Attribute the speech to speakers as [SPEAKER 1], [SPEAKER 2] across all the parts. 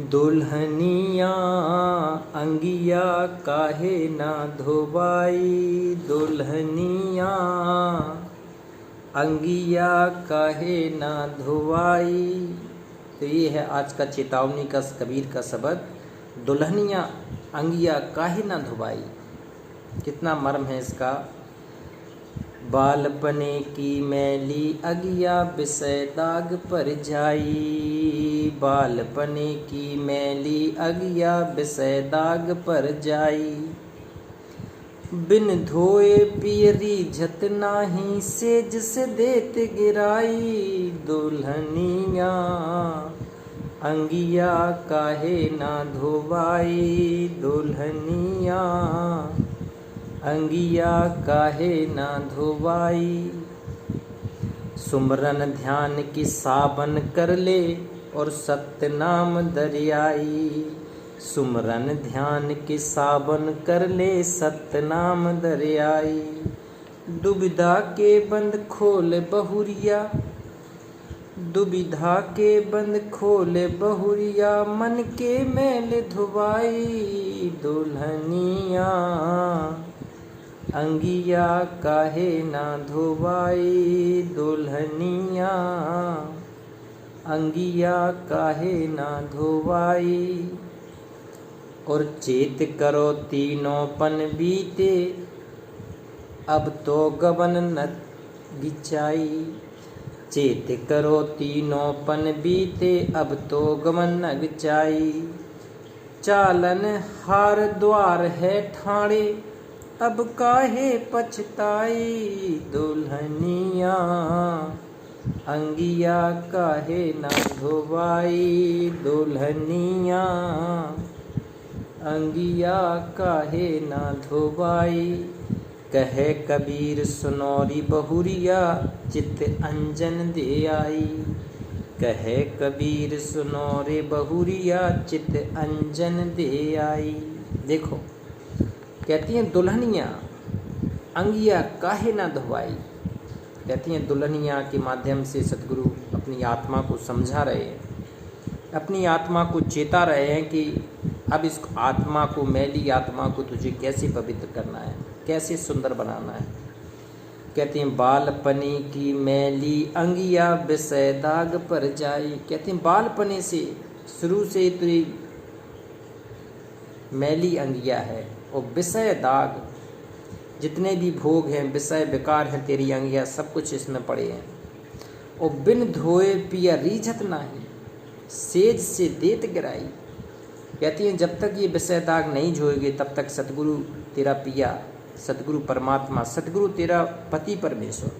[SPEAKER 1] दुल्हनिया अंगिया काहे ना धोबाई, दुल्हनिया अंगिया काहे ना धोबाई। तो ये है आज का चेतावनी का कबीर का शब्द, दुल्हनिया अंगिया काहे ना धोबाई। कितना मर्म है इसका। बालपने की मैली अगिया विषय दाग पर जाई, बालपने की मैली अगिया विषय दाग पर जाई। बिन धोए पियरी झत नाही, सेज से देत गिराई। दुल्हनिया अंगिया काहे ना धोबाई, दुल्हनिया अंगिया काहे ना धोबाई। सुमरन ध्यान की साबन कर ले और सत्य नाम दरियाई, सुमरन ध्यान की साबन कर ले सत्य नाम दरियाई। दुविधा के बंद खोल बहुरिया, दुविधा के बंद खोल बहुरिया, मन के मैल धुबाई। दुल्हनिया अंगिया काहे ना धोबाई, दुल्हनिया अंगिया काहे ना धोबाई। और चेत करो तीनों पन बीते, अब तो गबन न गिचाई। चेत करो तीनों पन बीते, अब तो गमन न गिचाई। चालन हार द्वार है ठाणे, अब काहे पछताई। दुल्हनिया अंगिया काहे ना धोबाई, दुल्हनिया अंगिया काहे ना धोबाई। कहे कबीर सुनौरी बहुरिया, चित अंजन दे आई। कहे कबीर सुनौरे बहुरिया, चित अंजन दे आई। देखो कहती हैं दुल्हनिया अंगिया काहे ना धोबाई। कहती हैं दुल्हनिया के माध्यम से सतगुरु अपनी आत्मा को समझा रहे हैं, अपनी आत्मा को चेता रहे हैं कि अब इस आत्मा को, मैली आत्मा को तुझे कैसे पवित्र करना है, कैसे सुंदर बनाना है। कहते हैं बालपने की मैली अंगिया विषय दाग पर जाई। कहते हैं बालपने से, शुरू से तेरी मैली अंगिया है और विषय दाग, जितने भी भोग हैं, विषय विकार हैं, तेरी अंगिया सब कुछ इसमें पड़े हैं। और बिन धोए पिया रीझत नाही, सेज से देत गिराई। कहती हैं जब तक ये विषय दाग नहीं धोएगे तब तक सतगुरु तेरा पिया, सतगुरु परमात्मा, सतगुरु तेरा पति परमेश्वर,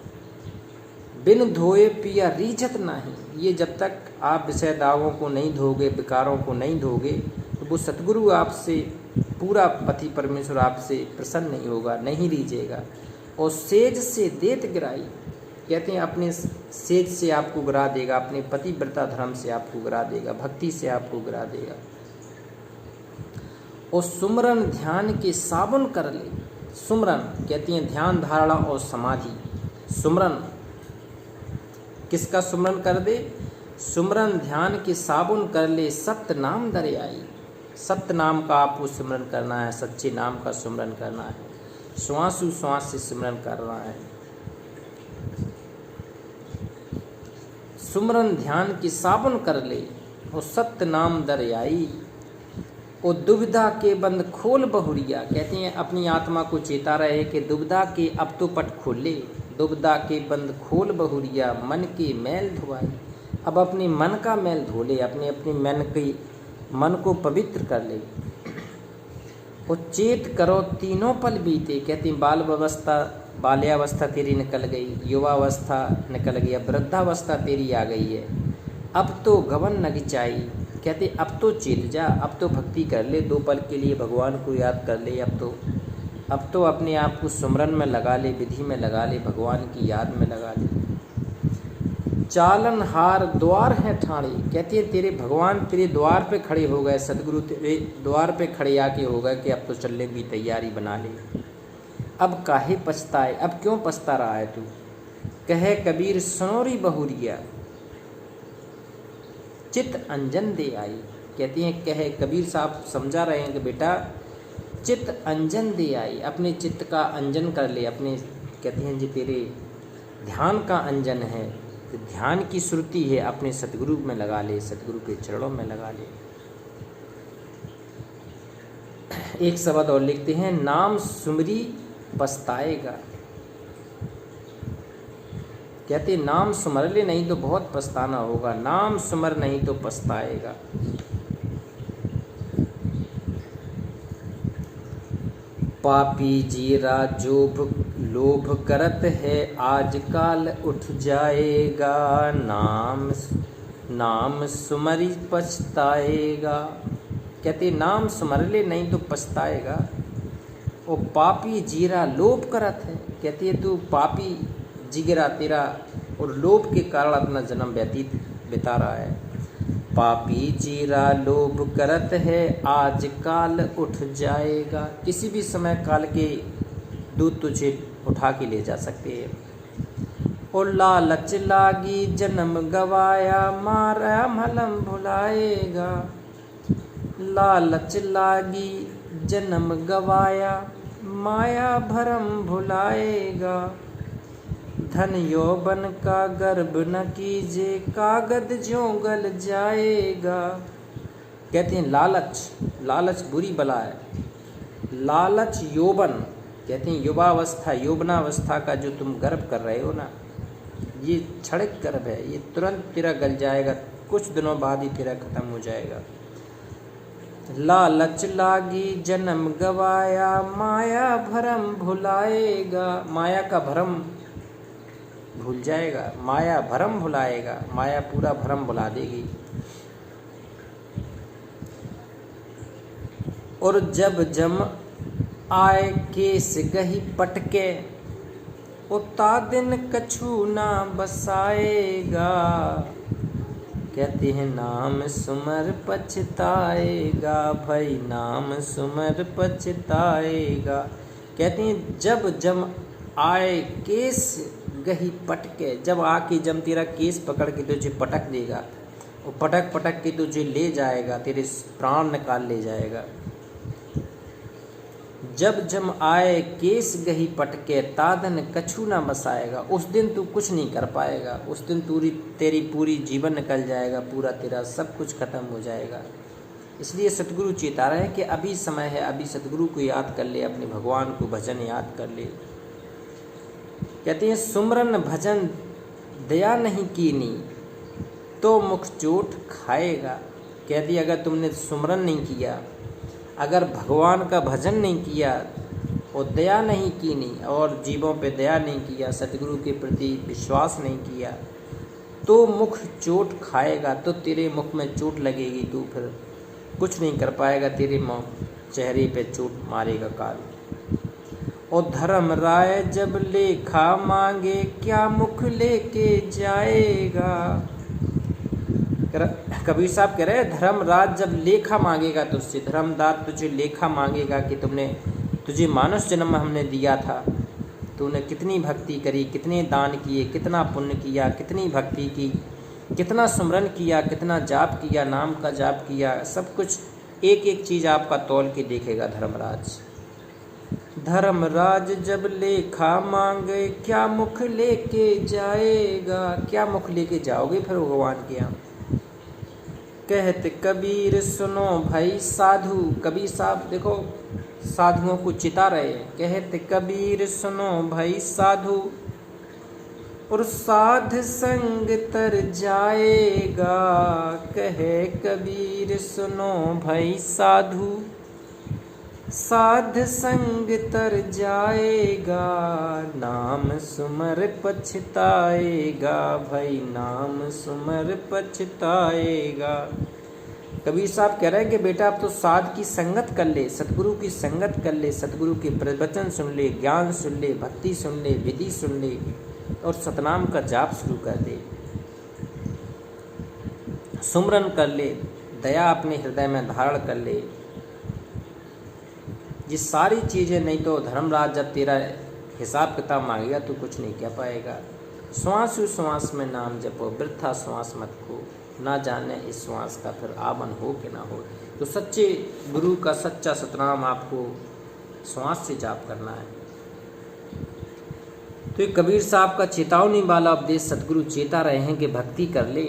[SPEAKER 1] बिन धोए पिया रीझत नाही। ये जब तक आप विषय दागों को नहीं धोगे, विकारों को नहीं धोगे, तो वो सतगुरु आपसे, पूरा पति परमेश्वर आपसे प्रसन्न नहीं होगा, नहीं रीझेगा। और सेज से देत गिराई। कहते हैं अपने सेज से आपको गिरा देगा, अपने पतिव्रता धर्म से आपको गिरा देगा, भक्ति से आपको गिरा देगा। और सुमरन ध्यान के साबुन कर ले। सुमरन कहती हैं ध्यान, धारणा और समाधि। सुमरन किसका सुमरन कर दे? सुमरन ध्यान के साबुन कर ले, सत्य नाम दरियाई। सत्य नाम का आपको सिमरन करना है, सच्चे नाम का सिमरन करना है, श्वासु श्वास से सिमरन करना है। सुमरन ध्यान की साबुन कर ले और सत्य नाम दरियाई। और दुविधा के बंद खोल बहुरिया। कहते हैं अपनी आत्मा को चेता रहे कि दुविधा के अब तो पट खोल ले, दुविधा के बंद खोल बहुरिया, मन के मैल धुआई। अब अपने मन का मैल धो ले, अपने मन को पवित्र कर ले। और चेत करो तीनों पल बीते। कहती बाल्यावस्था तेरी निकल गई, युवावस्था निकल गई, अब वृद्धावस्था तेरी आ गई है। अब तो गवन न गिचाई। कहते अब तो चेत जा, अब तो भक्ति कर ले, 2 पल के लिए भगवान को याद कर ले। अब तो अपने आप को सुमरन में लगा ले, विधि में लगा ले, भगवान की याद में लगा ले। चालन हार द्वार है ठाणे। कहती है तेरे भगवान तेरे द्वार पे खड़े हो गए, सदगुरु तेरे द्वार पे खड़े आके हो गए कि अब तो चलने की तैयारी बना ले। अब काहे पछताए, अब क्यों पछता रहा है तू। कहे कबीर सुनोरी बहुरिया, चित अंजन दे आई। कहती हैं कहे कबीर साहब समझा रहे हैं कि बेटा चित्त अंजन दे आई, अपने चित्त का अंजन कर ले। अपने कहती हैं जी तेरे ध्यान का अंजन है, तो ध्यान की श्रुति है, अपने सतगुरु में लगा ले, सतगुरु के चरणों में लगा ले। एक शब्द और लिखते हैं, नाम सुमरी पछताएगा। कहते नाम सुमर ले नहीं तो बहुत पछताना होगा, नाम सुमर नहीं तो पछताएगा। पापी जीरा जोभ लोभ करत है, आजकाल उठ जाएगा, नाम सुमरी पछताएगा। कहते नाम सुमर ले नहीं तो पछताएगा। वो पापी जीरा लोभ करत है, कहती है तू पापी जिगरा तेरा और लोभ के कारण अपना जन्म बिता रहा है। पापी जीरा लोभ करत है, आज काल उठ जाएगा। किसी भी समय काल के दूत तुझे उठा के ले जा सकते हैं। और लालच लागी जन्म गवाया, मारा मलम भुलाएगा। लालच लागी जन्म गवाया, माया भरम भुलाएगा। धन यौवन का गर्भ न कीजे, कागद ज्यों गल जाएगा। कहते हैं लालच बुरी बला है। लालच यौवन, कहते हैं युवावस्था यौवनावस्था का जो तुम गर्भ कर रहे हो ना, ये क्षणिक गर्भ है, ये तुरंत तेरा गल जाएगा, कुछ दिनों बाद ही तेरा खत्म हो जाएगा। लालच लागी जन्म गवाया, माया भरम भुलाएगा। माया का भरम भूल जाएगा, माया भरम भुलाएगा, माया पूरा भरम भुला देगी। और जब जम आए केस गही पटके, उता दिन कछु ना बसाएगा। कहते हैं नाम सुमर पछताएगा, भाई नाम सुमर पछताएगा। कहते हैं जब जम आए केस गही पटके, जब आके जब तेरा केस पकड़ के तुझे पटक देगा, वो पटक पटक के तुझे ले जाएगा, तेरे प्राण निकाल ले जाएगा। जब जम आए केस गही पटके, तादन कछु ना बसाएगा। उस दिन तू कुछ नहीं कर पाएगा, उस दिन तेरी पूरी जीवन निकल जाएगा, पूरा तेरा सब कुछ खत्म हो जाएगा। इसलिए सतगुरु चेता रहे हैं कि अभी समय है, अभी सतगुरु को याद कर ले, अपने भगवान को भजन याद कर ले। कहते हैं सुमरन भजन दया नहीं कीनी, तो मुख चोट खाएगा। कहती अगर तुमने सुमरन नहीं किया, अगर भगवान का भजन नहीं किया और दया नहीं कीनी, और जीवों पे दया नहीं किया, सतगुरु के प्रति विश्वास नहीं किया, तो मुख चोट खाएगा। तो तेरे मुख में चोट लगेगी, तू फिर कुछ नहीं कर पाएगा, तेरे चेहरे पे चोट मारेगा काल। और धर्म राय जब लेखा मांगे, क्या मुख लेके जाएगा। कबीर साहब कह रहे हैं धर्मराज जब लेखा मांगेगा तुझसे, धर्मदार तुझे लेखा मांगेगा कि तुझे मानुष जन्म हमने दिया था, तूने कितनी भक्ति करी, कितने दान किए, कितना पुण्य किया, कितनी भक्ति की, कितना सुमरन किया, कितना जाप किया, नाम का जाप किया, सब कुछ एक एक चीज़ आपका तौल के देखेगा धर्मराज। धर्मराज जब लेखा मांगे, क्या मुख लेके जाएगा। क्या मुख लेके जाओगे फिर भगवान के यहाँ। कहते कबीर सुनो भाई साधु, कबीर साहब देखो साधुओं को चिता रहे हैं। कहते कबीर सुनो भाई साधु, और साध संग तर जाएगा। कहे कबीर सुनो भाई साधु, साध संग तर जाएगा। नाम सुमर पछताएगा, भाई नाम सुमर पछताएगा। कबीर साहब कह रहे हैं कि बेटा अब तो साध की संगत कर ले, सतगुरु की संगत कर ले, सतगुरु के प्रवचन सुन ले, ज्ञान सुन ले, भक्ति सुन ले, विधि सुन ले, और सतनाम का जाप शुरू कर दे, सुमरन कर ले, दया अपने हृदय में धारण कर ले। ये सारी चीज़ें, नहीं तो धर्मराज जब तेरा हिसाब किताब मांगेगा तो कुछ नहीं कह पाएगा। श्वास श्वास में नाम जपो, वृथा श्वास मत को। ना जाने इस श्वास का फिर आवन हो कि ना हो। तो सच्चे गुरु का सच्चा सतनाम आपको श्वास से जाप करना है। तो ये कबीर साहब का चेतावनी वाला उपदेश सतगुरु चेता रहे हैं कि भक्ति कर ले,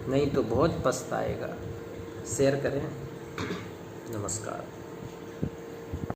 [SPEAKER 1] नहीं तो बहुत पछताएगा। शेयर करें। नमस्कार।